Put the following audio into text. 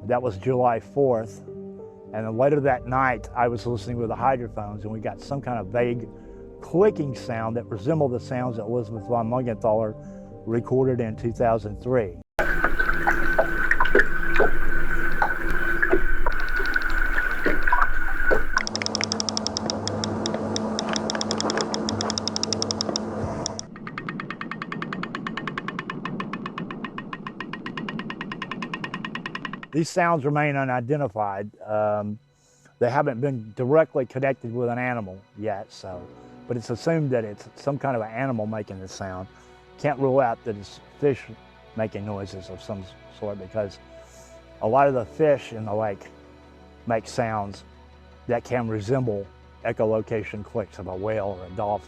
That was July 4th. And then later that night, I was listening with the hydrophones, and we got some kind of vague clicking sound that resembled the sounds that Elizabeth von Muggenthaler recorded in 2003. These sounds remain unidentified. They haven't been directly connected with an animal yet, but it's assumed that it's some kind of an animal making this sound. Can't rule out that it's fish making noises of some sort, because a lot of the fish in the lake make sounds that can resemble echolocation clicks of a whale or a dolphin.